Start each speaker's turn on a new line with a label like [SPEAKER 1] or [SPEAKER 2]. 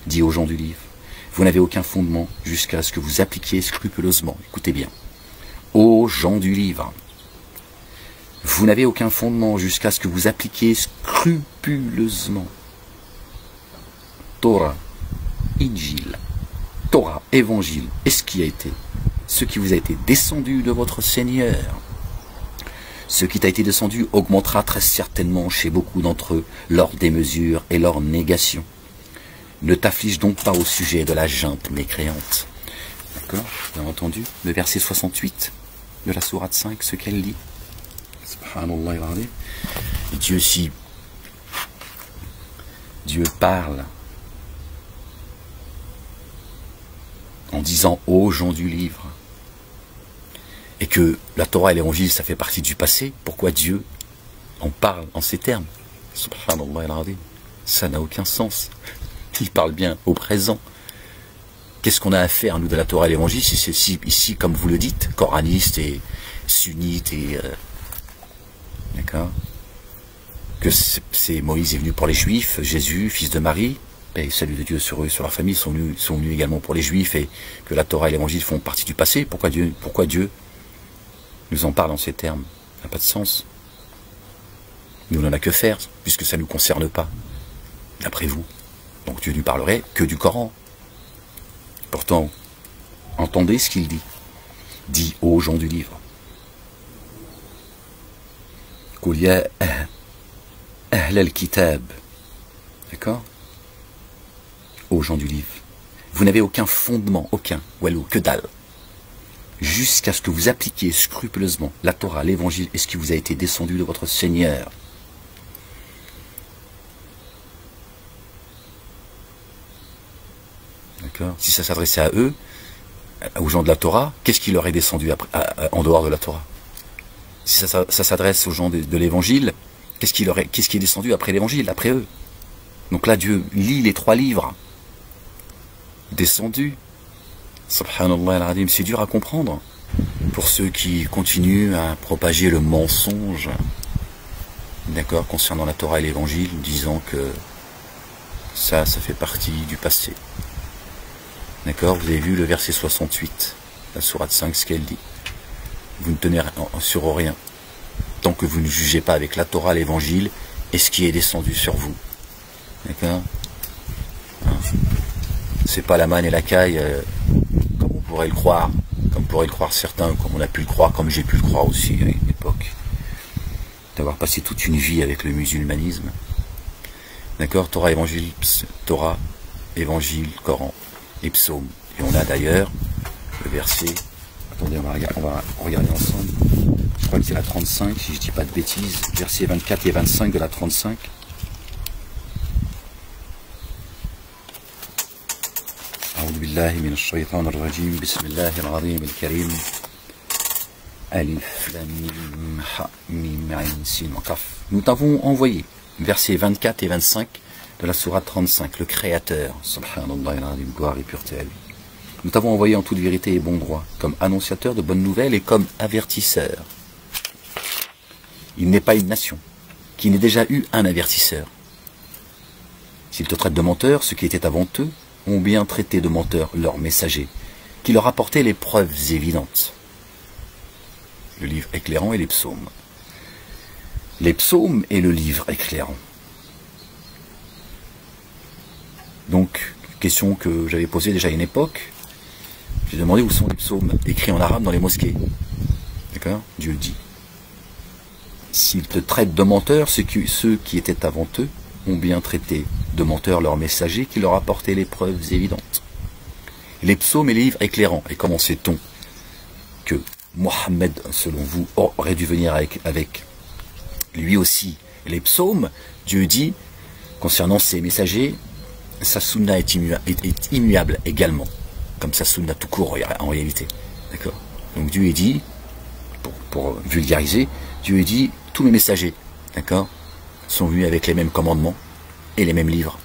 [SPEAKER 1] dit aux gens du livre, vous n'avez aucun fondement jusqu'à ce que vous appliquiez scrupuleusement. Écoutez bien. Ô gens du livre, vous n'avez aucun fondement jusqu'à ce que vous appliquiez scrupuleusement. Torah, Injil, Torah, Évangile, et ce qui vous a été descendu de votre Seigneur. Ce qui t'a été descendu augmentera très certainement chez beaucoup d'entre eux leur démesure et leur négation. Ne t'afflige donc pas au sujet de la junte mécréante. D'accord? Vous avez entendu le verset 68 de la sourate 5, ce qu'elle dit. Subhanallah al-Azim. Dieu parle en disant aux gens du livre, et que la Torah et l'Évangile, ça fait partie du passé, pourquoi Dieu en parle en ces termes? Subhanallah al-Azim. Ça n'a aucun sens. Il parle bien au présent. Qu'est-ce qu'on a à faire, nous, de la Torah et l'Évangile, si c'est ici, comme vous le dites, coraniste et sunnite et... d'accord? Que c'est Moïse est venu pour les Juifs, Jésus, fils de Marie, paix et salut de Dieu sur eux, sur leur famille, sont venus également pour les Juifs, et que la Torah et l'Évangile font partie du passé. Pourquoi Dieu nous en parle en ces termes? Ça n'a pas de sens. Nous, on n'en a que faire, puisque ça ne nous concerne pas, d'après vous. Donc Dieu ne parlerait que du Coran. Pourtant, entendez ce qu'il dit. Dit aux gens du livre. Qul ya ahl al-kitab. D'accord? Aux gens du livre. Vous n'avez aucun fondement, aucun, walou, que dalle. Jusqu'à ce que vous appliquiez scrupuleusement la Torah, l'Évangile et ce qui vous a été descendu de votre Seigneur. D'accord? Si ça s'adressait à eux, aux gens de la Torah, qu'est-ce qui leur est descendu en dehors de la Torah? Si ça s'adresse aux gens de l'Évangile, qu'est-ce qui est descendu après l'Évangile, après eux? Donc là, Dieu lit les 3 livres descendus. Subhanallah al-Azim, c'est dur à comprendre pour ceux qui continuent à propager le mensonge, d'accord, concernant la Torah et l'Évangile, disant que ça fait partie du passé. D'accord, vous avez vu le verset 68, la sourate 5, ce qu'elle dit. Vous ne tenez sur rien, tant que vous ne jugez pas avec la Torah, l'Évangile, et ce qui est descendu sur vous. D'accord? C'est pas la manne et la caille, comme on pourrait le croire, comme pourraient le croire certains, comme on a pu le croire, comme j'ai pu le croire aussi à une époque. D'avoir passé toute une vie avec le musulmanisme. D'accord? Torah, Évangile, Coran. Les psaumes. Et on a d'ailleurs le verset, attendez, on va regarder ensemble, je crois que c'est la 35, si je ne dis pas de bêtises, versets 24 et 25 de la 35. A'udhu billahi minash shaytanir rajim, bismillahir rahmanir karim. Alif lam mim ha mim ayn sin qaf. Nous t'avons envoyé, versets 24 et 25 de la sourate 35, le Créateur, subhanallah, gloire et pureté à lui. Nous t'avons envoyé en toute vérité et bon droit, comme annonciateur de bonnes nouvelles et comme avertisseur. Il n'est pas une nation qui n'ait déjà eu un avertisseur. S'ils te traitent de menteurs, ceux qui étaient avant eux ont bien traité de menteurs leurs messagers, qui leur apportaient les preuves évidentes. Le livre éclairant et les psaumes. Les psaumes et le livre éclairant. Donc, question que j'avais posée déjà à une époque, j'ai demandé où sont les psaumes écrits en arabe dans les mosquées. D'accord? Dieu dit. S'ils te traitent de menteurs, c'est que ceux qui étaient avant eux ont bien traité de menteurs leurs messagers qui leur apportaient les preuves évidentes. Les psaumes et les livres éclairants. Et comment sait-on que Mohammed, selon vous, aurait dû venir avec lui aussi les psaumes? Dieu dit, concernant ses messagers, sa sunna est immuable également, comme sa sunna tout court en réalité. D'accord? Donc Dieu est dit, pour vulgariser, Dieu est dit, tous mes messagers, d'accord, sont venus avec les mêmes commandements et les mêmes livres.